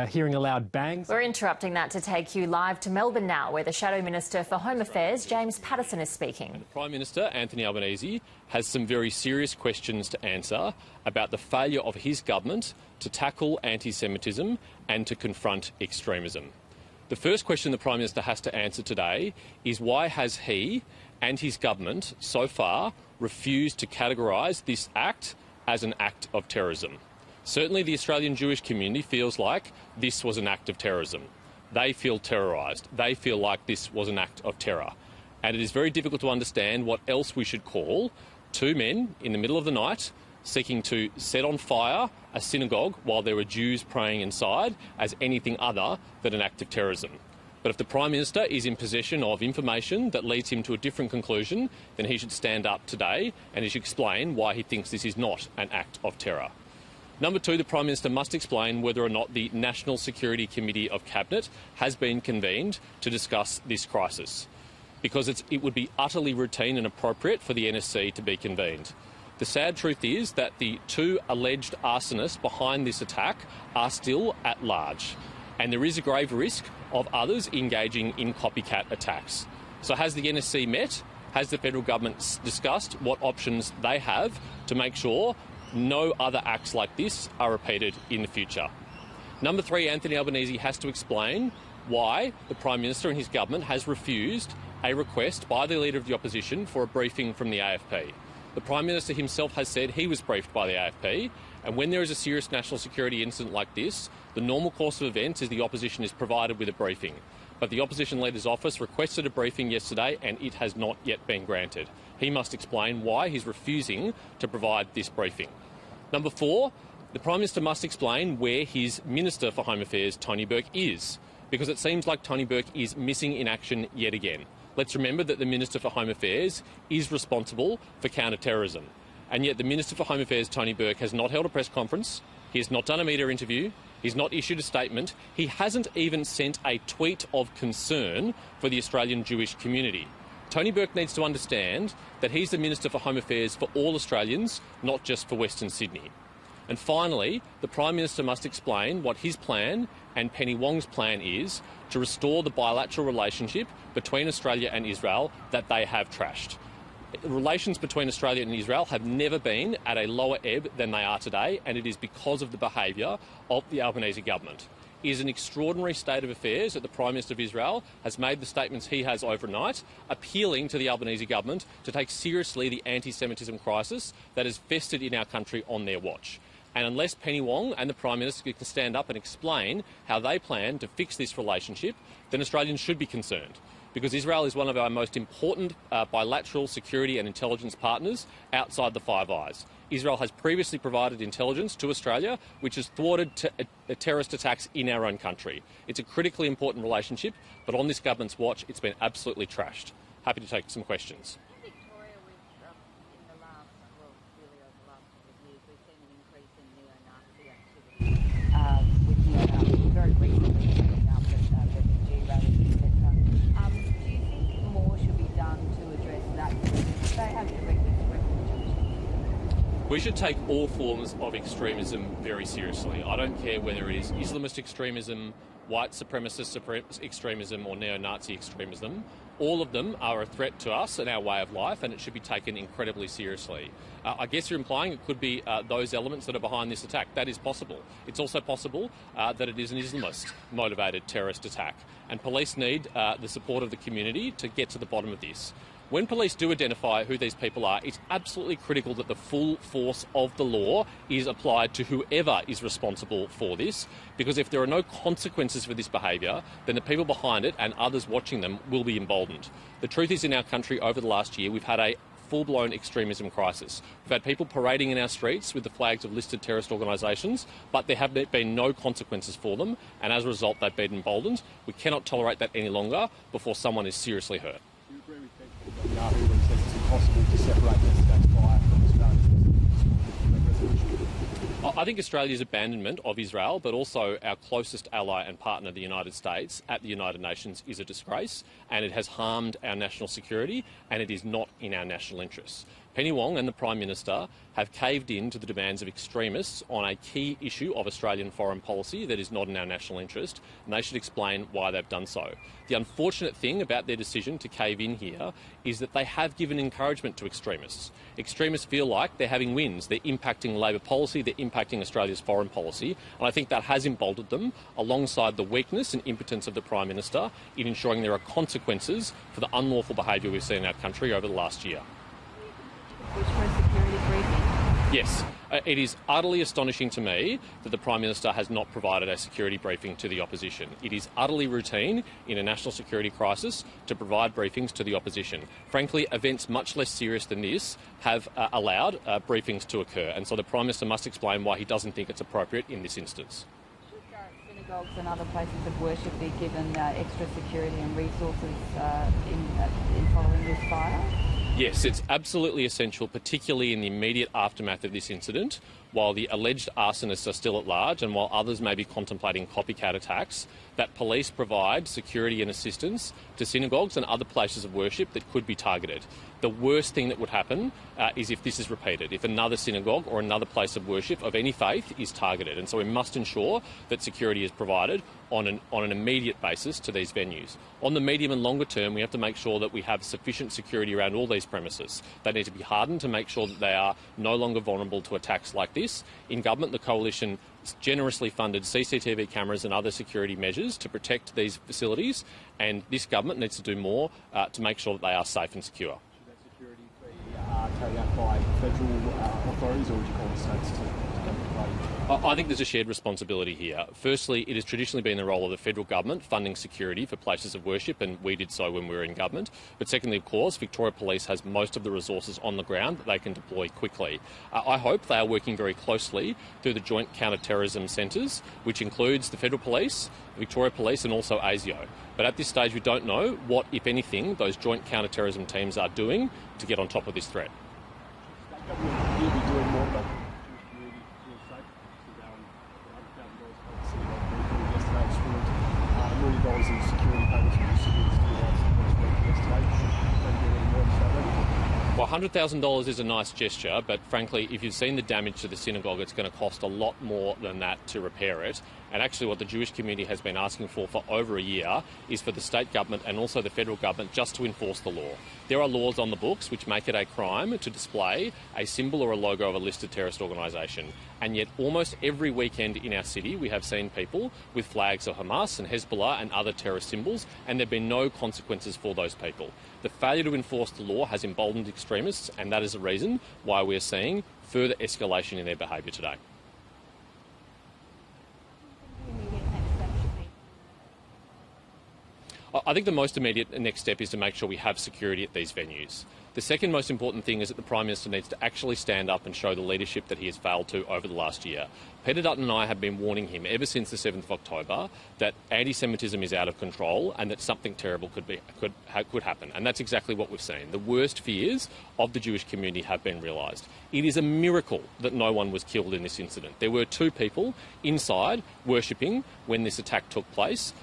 hearing aloud bangs. We're interrupting that to take you live to Melbourne now, where the Shadow Minister for Home Affairs, James Paterson, is speaking. The Prime Minister, Anthony Albanese, has some very serious questions to answer about the failure of his government to tackle anti-Semitism and to confront extremism. The first question the Prime Minister has to answer today is why has he and his government so far refused to categorise this act as an act of terrorism? Certainly the Australian Jewish community feels like this was an act of terrorism. They feel terrorised. They feel like this was an act of terror. And it is very difficult to understand what else we should call two men in the middle of the night seeking to set on fire a synagogue while there were Jews praying inside as anything other than an act of terrorism. But if the Prime Minister is in possession of information that leads him to a different conclusion, then he should stand up today and he should explain why he thinks this is not an act of terror. Number two, the Prime Minister must explain whether or not the National Security Committee of Cabinet has been convened to discuss this crisis, because it would be utterly routine and appropriate for the NSC to be convened. The sad truth is that the two alleged arsonists behind this attack are still at large, and there is a grave risk of others engaging in copycat attacks. So has the NSC met? Has the federal government discussed what options they have to make sure no other acts like this are repeated in the future? Number three, Anthony Albanese has to explain why the Prime Minister and his government has refused a request by the Leader of the Opposition for a briefing from the AFP. The Prime Minister himself has said he was briefed by the AFP, and when there is a serious national security incident like this, the normal course of events is the opposition is provided with a briefing. But the Opposition Leader's office requested a briefing yesterday and it has not yet been granted. He must explain why he's refusing to provide this briefing. Number four, the Prime Minister must explain where his Minister for Home Affairs, Tony Burke, is, because it seems like Tony Burke is missing in action yet again. Let's remember that the Minister for Home Affairs is responsible for counter-terrorism, and yet the Minister for Home Affairs, Tony Burke, has not held a press conference, he has not done a media interview, he's not issued a statement, he hasn't even sent a tweet of concern for the Australian Jewish community. Tony Burke needs to understand that he's the Minister for Home Affairs for all Australians, not just for Western Sydney. And finally, the Prime Minister must explain what his plan and Penny Wong's plan is to restore the bilateral relationship between Australia and Israel that they have trashed. Relations between Australia and Israel have never been at a lower ebb than they are today, and it is because of the behaviour of the Albanese government. It is an extraordinary state of affairs that the Prime Minister of Israel has made the statements he has overnight, appealing to the Albanese government to take seriously the anti-Semitism crisis that has festered in our country on their watch. And unless Penny Wong and the Prime Minister can stand up and explain how they plan to fix this relationship, then Australians should be concerned, because Israel is one of our most important bilateral security and intelligence partners outside the Five Eyes. Israel has previously provided intelligence to Australia, which has thwarted terrorist attacks in our own country. It's a critically important relationship, but on this government's watch, it's been absolutely trashed. Happy to take some questions. In Victoria, in the last, well, really over the last couple of years, we've seen an increase in neo-Nazi activity, with very recently setting up at refugee rallies, etc. Do you think more should be done to address that? They have directed We should take all forms of extremism very seriously. I don't care whether it is Islamist extremism, white supremacist extremism or neo-Nazi extremism. All of them are a threat to us and our way of life, and it should be taken incredibly seriously. I guess you're implying it could be those elements that are behind this attack. That is possible. It's also possible that it is an Islamist-motivated terrorist attack, and police need the support of the community to get to the bottom of this. When police do identify who these people are, it's absolutely critical that the full force of the law is applied to whoever is responsible for this, because if there are no consequences for this behaviour, then the people behind it and others watching them will be emboldened. The truth is, in our country over the last year, we've had a full-blown extremism crisis. We've had people parading in our streets with the flags of listed terrorist organisations, but there have been no consequences for them, and as a result, they've been emboldened. We cannot tolerate that any longer before someone is seriously hurt. Do you agree with people Yahoo when he says it's impossible to separate yesterday's fire from Australia's resolution? I think Australia's abandonment of Israel, but also our closest ally and partner, the United States, at the United Nations is a disgrace, and it has harmed our national security, and it is not in our national interests. Penny Wong and the Prime Minister have caved in to the demands of extremists on a key issue of Australian foreign policy that is not in our national interest, and they should explain why they've done so. The unfortunate thing about their decision to cave in here is that they have given encouragement to extremists. Extremists feel like they're having wins, they're impacting Labor policy, they're impacting Australia's foreign policy, and I think that has emboldened them alongside the weakness and impotence of the Prime Minister in ensuring there are consequences for the unlawful behaviour we've seen in our country over the last year. Push for a security briefing? Yes, it is utterly astonishing to me that the Prime Minister has not provided a security briefing to the opposition. It is utterly routine in a national security crisis to provide briefings to the opposition. Frankly, events much less serious than this have allowed briefings to occur, and so the Prime Minister must explain why he doesn't think it's appropriate in this instance. Should synagogues and other places of worship be given extra security and resources in following this fire? Yes, it's absolutely essential, particularly in the immediate aftermath of this incident, while the alleged arsonists are still at large and while others may be contemplating copycat attacks, that police provide security and assistance to synagogues and other places of worship that could be targeted. The worst thing that would happen is if this is repeated, if another synagogue or another place of worship of any faith is targeted. And so we must ensure that security is provided on an immediate basis to these venues. On the medium and longer term, we have to make sure that we have sufficient security around all these premises. They need to be hardened to make sure that they are no longer vulnerable to attacks like this. In government, the Coalition generously funded CCTV cameras and other security measures to protect these facilities, and this government needs to do more to make sure that they are safe and secure. Should that security be carried out by federal authorities, or would you call the states to come into play? I think there's a shared responsibility here. Firstly, it has traditionally been the role of the federal government funding security for places of worship, and we did so when we were in government. But secondly, of course, Victoria Police has most of the resources on the ground that they can deploy quickly. I hope they are working very closely through the Joint Counter-Terrorism Centres, which includes the Federal Police, Victoria Police and also ASIO. But at this stage, we don't know what, if anything, those joint counter-terrorism teams are doing to get on top of this threat. State government will be doing more about the Jewish community being safe. $100,000 yesterday was $1 million in security payments for civilians yesterday. They do any more than that. Well, $100,000 is a nice gesture, but frankly, if you've seen the damage to the synagogue, it's going to cost a lot more than that to repair it. And actually what the Jewish community has been asking for over a year is for the state government and also the federal government just to enforce the law. There are laws on the books which make it a crime to display a symbol or a logo of a listed terrorist organisation. And yet almost every weekend in our city we have seen people with flags of Hamas and Hezbollah and other terrorist symbols, and there have been no consequences for those people. The failure to enforce the law has emboldened extremists, and that is the reason why we are seeing further escalation in their behaviour today. I think the most immediate next step is to make sure we have security at these venues. The second most important thing is that the Prime Minister needs to actually stand up and show the leadership that he has failed to over the last year. Peter Dutton and I have been warning him ever since the 7th of October that anti-Semitism is out of control and that something terrible could happen. And that's exactly what we've seen. The worst fears of the Jewish community have been realised. It is a miracle that no one was killed in this incident. There were 2 people inside worshipping when this attack took place.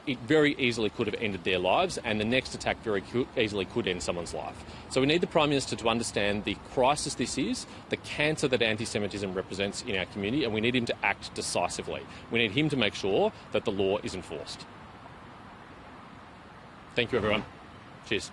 It very easily could have ended their lives, and the next attack very easily could end someone's life. So we need the Prime Minister to understand the crisis this is, the cancer that anti-Semitism represents in our community, and we need him to act decisively. We need him to make sure that the law is enforced. Thank you, everyone. Cheers.